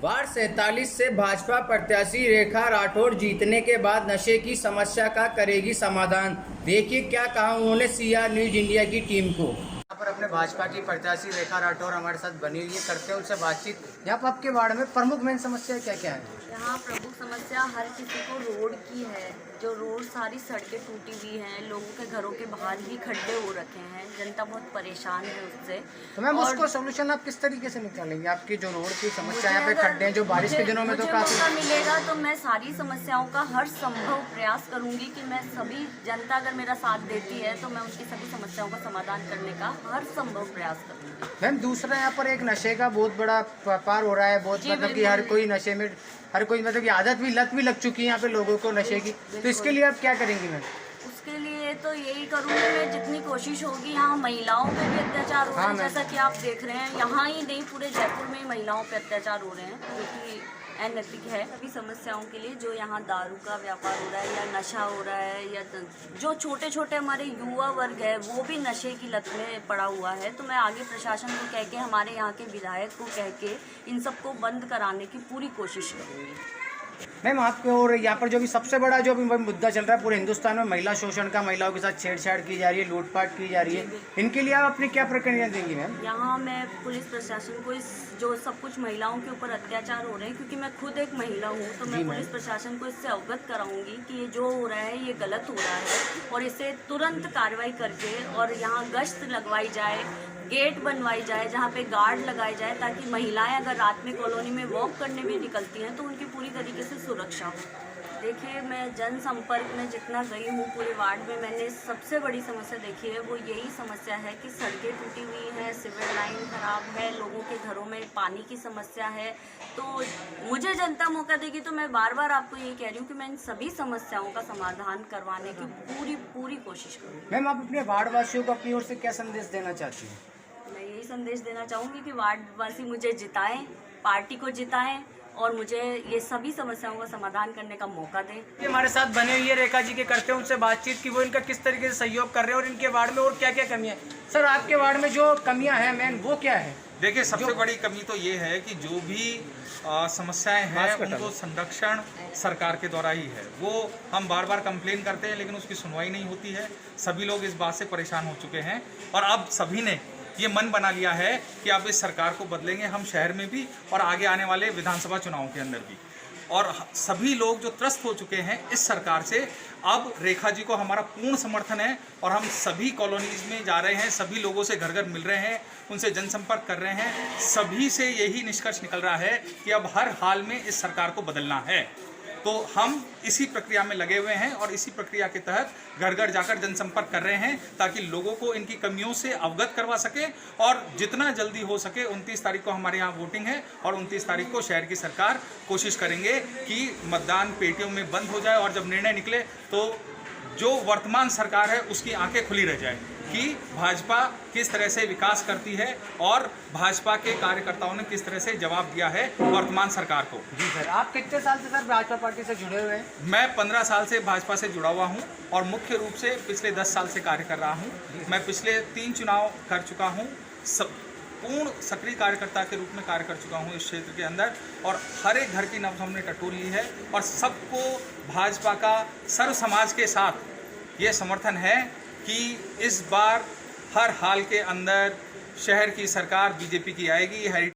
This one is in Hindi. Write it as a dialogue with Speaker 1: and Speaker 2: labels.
Speaker 1: वार्ड 47 से भाजपा प्रत्याशी रेखा राठौड़ जीतने के बाद नशे की समस्या का करेगी समाधान। देखिए क्या कहा उन्होंने सीआर न्यूज इंडिया की टीम को। यहाँ पर अपने भाजपा की प्रत्याशी रेखा राठौड़ हमारे साथ बनी हुई है, करते हैं उनसे बातचीत। यहाँ पर आपके वार्ड में प्रमुख मेन समस्या क्या क्या है?
Speaker 2: यहाँ प्रमुख समस्या हर किसी को रोड की है। जो रोड सारी सड़कें टूटी हुई हैं, लोगों के घरों के बाहर ही खड्डे हो रखे हैं, जनता बहुत परेशान है उससे।
Speaker 1: तो मैम उसको सोल्यूशन आप किस तरीके से निकालेंगे? आपकी जो रोड की समस्या यहाँ पे खड्डे हैं, जो बारिश के दिनों में तो काफी
Speaker 2: मौका मिलेगा तो मैं सारी समस्याओं का हर संभव प्रयास करूंगी कि मैं सभी जनता अगर मेरा साथ देती है तो मैं उनकी सभी समस्याओं का समाधान करने का हर संभव प्रयास करूंगी।
Speaker 1: मैम दूसरा यहाँ पर एक नशे का बहुत बड़ा व्यापार हो रहा है, बहुत मतलब कि हर कोई नशे में, हर कोई मतलब कि आदत भी, लत भी लग चुकी है यहाँ पे लोगों को नशे की। तो इसके लिए आप क्या करेंगी मैम?
Speaker 2: उसके लिए तो यही करूँगी मैं, जितनी कोशिश होगी। यहाँ महिलाओं पे भी अत्याचार हो रहे हैं, जैसा कि आप देख रहे हैं। यहाँ ही नहीं, पूरे जयपुर में महिलाओं पे अत्याचार हो रहे हैं, जो कि अनैतिक है। सभी समस्याओं के लिए जो यहाँ दारू का व्यापार हो रहा है या नशा हो रहा है, या जो छोटे छोटे हमारे युवा वर्ग है वो भी नशे की लत में पड़ा हुआ है, तो मैं आगे प्रशासन को कह के, हमारे यहाँ के विधायक को कह के इन सबको बंद कराने की पूरी कोशिश करूँगी।
Speaker 1: मैम आपके और यहाँ पर जो भी सबसे बड़ा जो भी मुद्दा चल रहा है पूरे हिंदुस्तान में, महिला शोषण का, महिलाओं के साथ छेड़छाड़ की जा रही है, लूटपाट की जा रही है, इनके लिए आप अपनी क्या प्रक्रिया देंगी मैम?
Speaker 2: यहाँ मैं पुलिस प्रशासन को इस जो सब कुछ महिलाओं के ऊपर अत्याचार हो रहे हैं, क्योंकि मैं खुद एक महिला हूँ, तो मैं पुलिस प्रशासन को इससे अवगत कराऊंगी कि ये जो हो रहा है ये गलत हो रहा है और इसे तुरंत कार्रवाई करके और यहाँ गश्त लगवाई जाए, गेट बनवाई जाए जहाँ पे गार्ड लगाए जाए, ताकि महिलाएं अगर रात में कॉलोनी में वॉक करने भी निकलती हैं तो उनकी पूरी तरीके से सुरक्षा हो। देखिए, मैं जनसंपर्क में जितना गई हूँ पूरे वार्ड में, मैंने सबसे बड़ी समस्या देखी है वो यही समस्या है कि सड़कें टूटी हुई हैं, सिविल लाइन खराब है, लोगों के घरों में पानी की समस्या है। तो मुझे जनता मौका देगी तो मैं बार बार आपको यही कह रही हूँ कि मैं इन सभी समस्याओं का समाधान करवाने की पूरी कोशिश करूँगी।
Speaker 1: मैम आप अपने वार्डवासियों को अपनी ओर से क्या संदेश देना चाहती हैं?
Speaker 2: मैं यही संदेश देना चाहूँगी कि वार्डवासी मुझे जिताएं, पार्टी को जिताएं और मुझे ये सभी समस्याओं का समाधान करने का मौका दें।
Speaker 1: हमारे साथ बने हुए रेखा जी के, करते हैं उनसे बातचीत कि वो इनका किस तरीके से सहयोग कर रहे हैं और इनके वार्ड में और क्या क्या कमियां हैं। सर आपके वार्ड में जो कमियां हैं मैन वो क्या है?
Speaker 3: देखिए, सबसे बड़ी कमी तो ये है कि जो भी समस्याएं हैं उनको संरक्षण सरकार के द्वारा ही है। वो हम बार बार कंप्लेन करते हैं लेकिन उसकी सुनवाई नहीं होती है। सभी लोग इस बात से परेशान हो चुके हैं और अब सभी ने ये मन बना लिया है कि अब इस सरकार को बदलेंगे हम, शहर में भी और आगे आने वाले विधानसभा चुनावों के अंदर भी। और सभी लोग जो त्रस्त हो चुके हैं इस सरकार से, अब रेखा जी को हमारा पूर्ण समर्थन है और हम सभी कॉलोनीज में जा रहे हैं, सभी लोगों से घर घर मिल रहे हैं, उनसे जनसंपर्क कर रहे हैं। सभी से यही निष्कर्ष निकल रहा है कि अब हर हाल में इस सरकार को बदलना है। तो हम इसी प्रक्रिया में लगे हुए हैं और इसी प्रक्रिया के तहत घर घर जाकर जनसंपर्क कर रहे हैं ताकि लोगों को इनकी कमियों से अवगत करवा सके और जितना जल्दी हो सके 29 तारीख को हमारे यहाँ वोटिंग है और 29 तारीख को शहर की सरकार कोशिश करेंगे कि मतदान पेटियों में बंद हो जाए और जब निर्णय निकले तो जो वर्तमान सरकार है उसकी आंखें खुली रह जाए कि भाजपा किस तरह से विकास करती है और भाजपा के कार्यकर्ताओं ने किस तरह से जवाब दिया है वर्तमान सरकार को।
Speaker 1: जी सर, आप कितने साल से सर भाजपा पार्टी से जुड़े हुए हैं?
Speaker 3: मैं 15 साल से भाजपा से जुड़ा हुआ हूं और मुख्य रूप से पिछले 10 साल से कार्य कर रहा हूं। मैं पिछले 3 चुनाव कर चुका हूं, पूर्ण सक्रिय कार्यकर्ता के रूप में कार्य कर चुका हूं इस क्षेत्र के अंदर और हर एक घर की नब्ज हमने टटोल ली है और सबको भाजपा का सर्व समाज के साथ ये समर्थन है कि इस बार हर हाल के अंदर शहर की सरकार बीजेपी की आएगी।